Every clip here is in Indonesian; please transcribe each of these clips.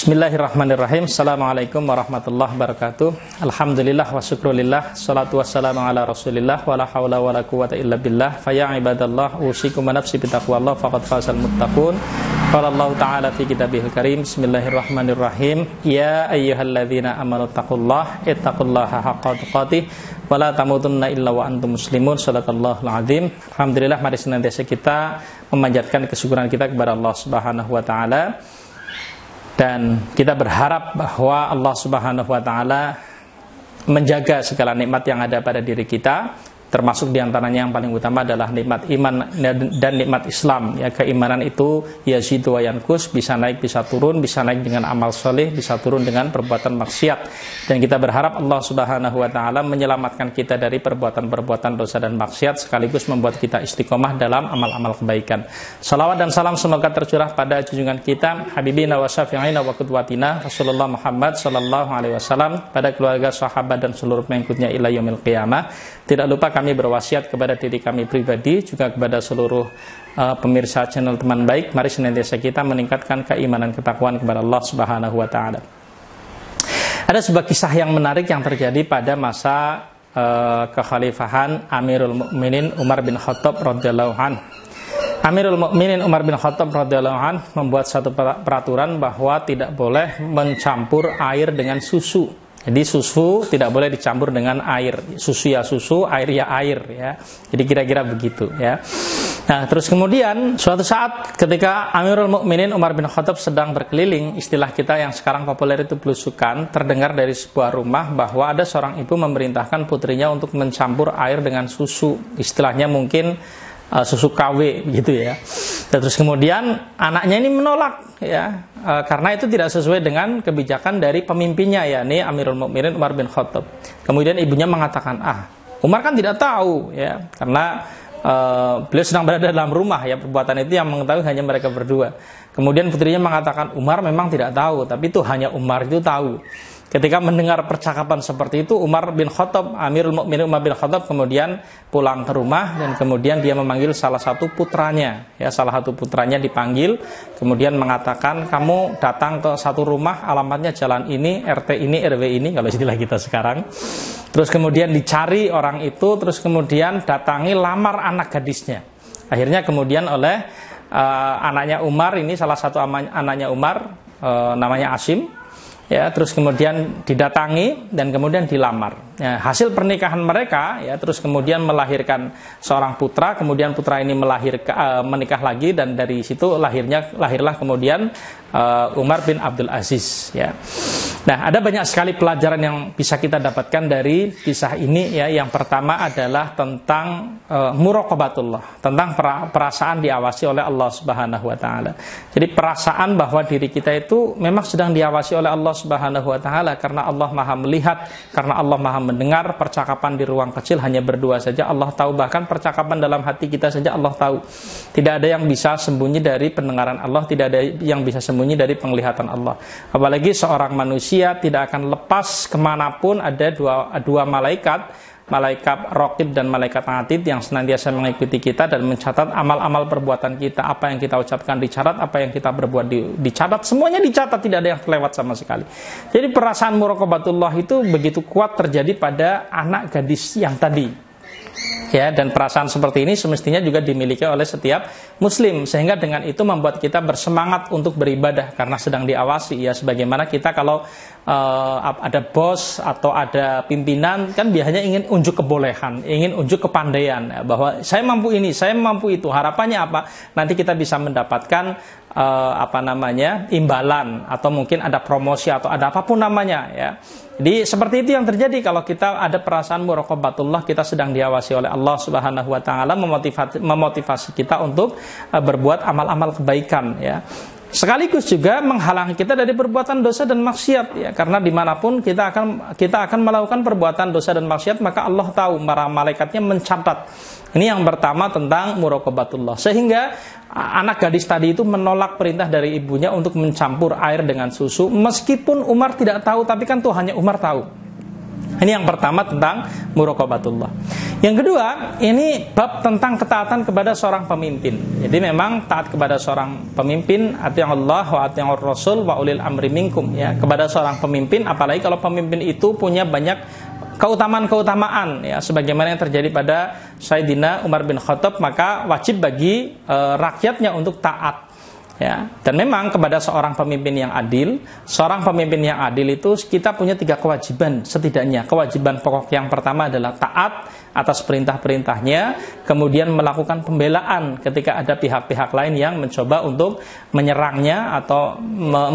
Bismillahirrahmanirrahim. Assalamualaikum warahmatullahi wabarakatuh. Alhamdulillah wa syukrulillah. Salatu wassalamu ala rasulillah. Wa la hawla wa la quwata illa billah. Faya ibadallah, usikum wa nafsi bitaqwallah faqad fazal muttaqun. Qala Allah ta'ala fi kitabihil karim. Bismillahirrahmanirrahim. Ya ayyuhalladzina amanu taqullah ittaqullaha haqqa tuqatih wa la tamutunna illa wa antum muslimun. Shadaqallahul azim. Alhamdulillah, mari senantiasa kita memanjatkan kesyukuran kita kepada Allah Subhanahu wa taala. Dan kita berharap bahwa Allah Subhanahu wa taala menjaga segala nikmat yang ada pada diri kita, termasuk diantaranya yang paling utama adalah nikmat iman dan nikmat Islam. Ya, keimanan itu yazidu wa yanqus, bisa naik bisa turun, bisa naik dengan amal soleh, bisa turun dengan perbuatan maksiat. Dan kita berharap Allah Subhanahu wa taala menyelamatkan kita dari perbuatan-perbuatan dosa dan maksiat, sekaligus membuat kita istiqomah dalam amal-amal kebaikan. Salawat dan salam semoga tercurah pada junjungan kita habibina wa syafi'ina wa qudwatina Rasulullah Muhammad sallallahu alaihi wasallam, pada keluarga, sahabat dan seluruh pengikutnya ila yaumil qiyamah. Tidak lupa kami berwasiat kepada diri kami pribadi, juga kepada seluruh pemirsa channel Teman Baik. Mari senantiasa kita meningkatkan keimanan ketakwaan kepada Allah Subhanahu wa taala. Ada sebuah kisah yang menarik yang terjadi pada masa kekhalifahan Amirul Mukminin Umar bin Khattab radhiyallahu anhu. Amirul Mukminin Umar bin Khattab radhiyallahu anhu membuat satu peraturan bahwa tidak boleh mencampur air dengan susu. Jadi susu tidak boleh dicampur dengan air. Susu ya susu, air ya air, ya. Jadi kira-kira begitu, ya. Nah, terus kemudian suatu saat ketika Amirul Mukminin Umar bin Khattab sedang berkeliling, istilah kita yang sekarang populer itu belusukan, terdengar dari sebuah rumah bahwa ada seorang ibu memerintahkan putrinya untuk mencampur air dengan susu. Istilahnya mungkin susu KW gitu ya. Dan terus kemudian anaknya ini menolak, ya, karena itu tidak sesuai dengan kebijakan dari pemimpinnya, yakni Amirul Mukminin Umar bin Khattab. Kemudian ibunya mengatakan, Umar kan tidak tahu, ya, karena beliau sedang berada dalam rumah, ya, perbuatan itu yang mengetahui hanya mereka berdua. Kemudian putrinya mengatakan, Umar memang tidak tahu, tapi itu hanya Umar itu tahu. Ketika mendengar percakapan seperti itu, Umar bin Khattab, Amirul Mukminin Umar bin Khattab kemudian pulang ke rumah, dan kemudian dia memanggil salah satu putranya, ya, salah satu putranya dipanggil, kemudian mengatakan, kamu datang ke satu rumah, alamatnya jalan ini, RT ini, RW ini, kalau istilah kita sekarang. Terus kemudian dicari orang itu, terus kemudian datangi lamar anak gadisnya. Akhirnya kemudian oleh anaknya Umar, ini salah satu anaknya Umar, namanya Asim, ya, terus kemudian didatangi dan kemudian dilamar. Ya, hasil pernikahan mereka, ya, terus kemudian melahirkan seorang putra, kemudian putra ini menikah lagi, dan dari situ lahirlah kemudian Umar bin Abdul Aziz, ya. Nah, ada banyak sekali pelajaran yang bisa kita dapatkan dari kisah ini, ya. Yang pertama adalah tentang muraqabatullah, tentang perasaan diawasi oleh Allah Subhanahu wa taala. Jadi perasaan bahwa diri kita itu memang sedang diawasi oleh Allah Subhanahu wa taala, karena Allah Maha melihat, karena Allah Maha mendengar. Percakapan di ruang kecil hanya berdua saja Allah tahu, bahkan percakapan dalam hati kita saja Allah tahu. Tidak ada yang bisa sembunyi dari pendengaran Allah, tidak ada yang bisa sembunyi dari penglihatan Allah. Apalagi seorang manusia tidak akan lepas kemanapun ada dua malaikat, malaikat Raqib dan malaikat Atid, yang senantiasa mengikuti kita dan mencatat amal-amal perbuatan kita. Apa yang kita ucapkan dicatat, apa yang kita berbuat dicatat, semuanya dicatat, tidak ada yang terlewat sama sekali. Jadi perasaan muraqabatullah itu begitu kuat terjadi pada anak gadis yang tadi, ya, dan perasaan seperti ini semestinya juga dimiliki oleh setiap muslim, sehingga dengan itu membuat kita bersemangat untuk beribadah karena sedang diawasi, ya. Sebagaimana kita kalau ada bos atau ada pimpinan, kan biasanya ingin unjuk kebolehan, ingin unjuk kepandaian, ya, bahwa saya mampu ini, saya mampu itu. Harapannya apa? Nanti kita bisa mendapatkan imbalan, atau mungkin ada promosi, atau ada apapun namanya, ya. Jadi seperti itu yang terjadi kalau kita ada perasaan muraqabatullah, kita sedang diawasi oleh Allah Subhanahu wa taala, memotivasi kita untuk berbuat amal-amal kebaikan, ya. Sekaligus juga menghalangi kita dari perbuatan dosa dan maksiat, ya, karena dimanapun kita akan melakukan perbuatan dosa dan maksiat, maka Allah tahu, para malaikatnya mencatat. Ini yang pertama tentang muraqabatullah, sehingga anak gadis tadi itu menolak perintah dari ibunya untuk mencampur air dengan susu, meskipun Umar tidak tahu, tapi kan tuh hanya Umar tahu. Ini yang pertama tentang muraqabatullah. Yang kedua, ini bab tentang ketaatan kepada seorang pemimpin. Jadi memang taat kepada seorang pemimpin, ati'ullah wa ati'ur rasul wa ulil amri minkum, ya, kepada seorang pemimpin, apalagi kalau pemimpin itu punya banyak keutamaan ya, sebagaimana yang terjadi pada Sayyidina Umar bin Khattab, maka wajib bagi rakyatnya untuk taat. Ya, dan memang kepada seorang pemimpin yang adil, itu kita punya 3 kewajiban setidaknya. Kewajiban pokok yang pertama adalah taat atas perintah-perintahnya, kemudian melakukan pembelaan ketika ada pihak-pihak lain yang mencoba untuk menyerangnya atau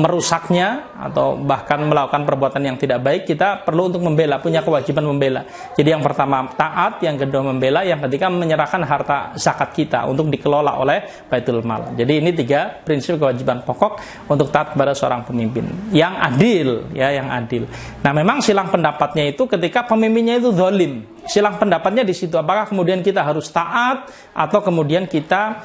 merusaknya atau bahkan melakukan perbuatan yang tidak baik. Kita perlu untuk membela, punya kewajiban membela. Jadi yang pertama taat, yang kedua membela, yang ketiga menyerahkan harta zakat kita untuk dikelola oleh Baitul Mal. Jadi ini 3 prinsip kewajiban pokok untuk taat kepada seorang pemimpin yang adil, ya, yang adil. Nah, memang silang pendapatnya itu ketika pemimpinnya itu zalim. Silang pendapatnya di situ, apakah kemudian kita harus taat atau kemudian kita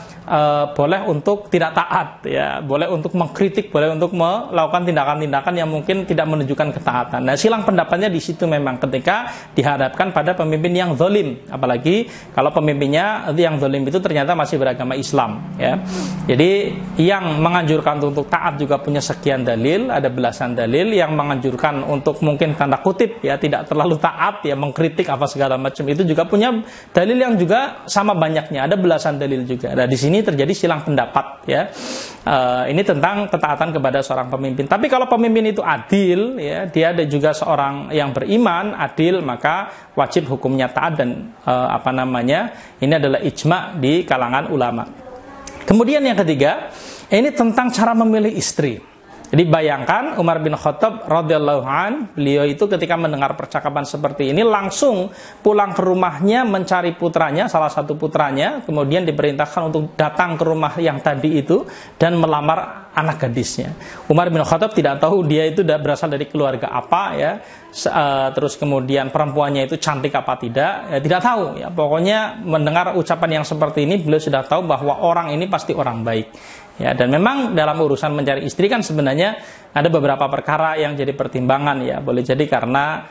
boleh untuk tidak taat, ya, boleh untuk mengkritik, boleh untuk melakukan tindakan-tindakan yang mungkin tidak menunjukkan ketaatan. Nah, silang pendapatnya di situ memang ketika dihadapkan pada pemimpin yang zalim, apalagi kalau pemimpinnya yang zalim itu ternyata masih beragama Islam, ya. Jadi yang menganjurkan untuk taat juga punya sekian dalil, ada belasan dalil. Yang menganjurkan untuk mungkin tanda kutip, ya, tidak terlalu taat, ya, mengkritik apa segala macam, itu juga punya dalil yang juga sama banyaknya, ada belasan dalil juga. Nah, di sini terjadi silang pendapat, ya. Ini tentang ketaatan kepada seorang pemimpin. Tapi kalau pemimpin itu adil, ya, dia ada juga seorang yang beriman, adil, maka wajib hukumnya taat dan ini adalah ijma di kalangan ulama. Kemudian yang ketiga, ini tentang cara memilih istri. Jadi bayangkan Umar bin Khattab radhiyallahu an, beliau itu ketika mendengar percakapan seperti ini langsung pulang ke rumahnya mencari putranya, salah satu putranya, kemudian diperintahkan untuk datang ke rumah yang tadi itu dan melamar anak gadisnya. Umar bin Khattab tidak tahu dia itu berasal dari keluarga apa, ya. Terus kemudian perempuannya itu cantik apa tidak, ya, tidak tahu, ya. Pokoknya mendengar ucapan yang seperti ini beliau sudah tahu bahwa orang ini pasti orang baik. Ya, dan memang dalam urusan mencari istri kan sebenarnya ada beberapa perkara yang jadi pertimbangan, ya. Boleh jadi karena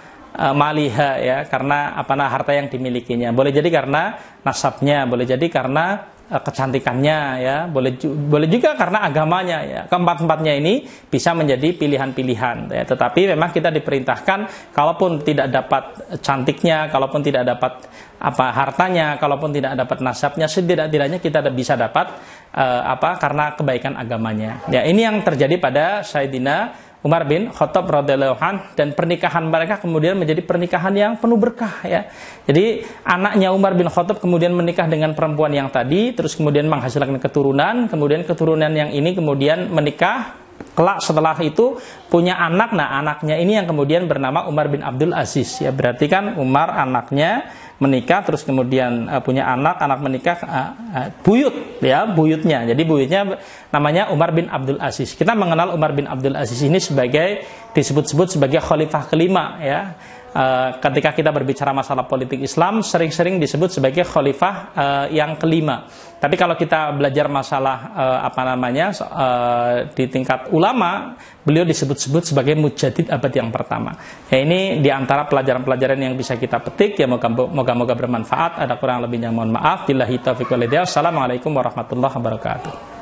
maliha, ya, karena harta yang dimilikinya. Boleh jadi karena nasabnya, boleh jadi karena kecantikannya, ya, boleh juga karena agamanya, ya. Keempat-empatnya ini bisa menjadi pilihan-pilihan, ya. Tetapi memang kita diperintahkan kalaupun tidak dapat cantiknya, kalaupun tidak dapat hartanya, kalaupun tidak dapat nasabnya, setidak-tidaknya kita bisa dapat karena kebaikan agamanya. Ya, ini yang terjadi pada Sayyidina Umar bin Khattab radhiyallahu anhu, dan pernikahan mereka kemudian menjadi pernikahan yang penuh berkah, ya. Jadi anaknya Umar bin Khattab kemudian menikah dengan perempuan yang tadi, terus kemudian menghasilkan keturunan, kemudian keturunan yang ini kemudian menikah, kelak setelah itu punya anak. Nah, anaknya ini yang kemudian bernama Umar bin Abdul Aziz, ya. Berarti kan Umar anaknya menikah, terus kemudian punya anak menikah, buyut, ya, buyutnya. Jadi buyutnya namanya Umar bin Abdul Aziz. Kita mengenal Umar bin Abdul Aziz ini disebut-sebut sebagai khalifah kelima, ya. Ketika kita berbicara masalah politik Islam sering-sering disebut sebagai khalifah yang kelima. Tapi kalau kita belajar masalah di tingkat ulama, beliau disebut-sebut sebagai mujadid abad yang pertama. Ya, ini diantara pelajaran-pelajaran yang bisa kita petik, ya, moga-moga bermanfaat. Ada kurang lebihnya mohon maaf. Billahi taufiq wal hidayah. Assalamualaikum warahmatullahi wabarakatuh.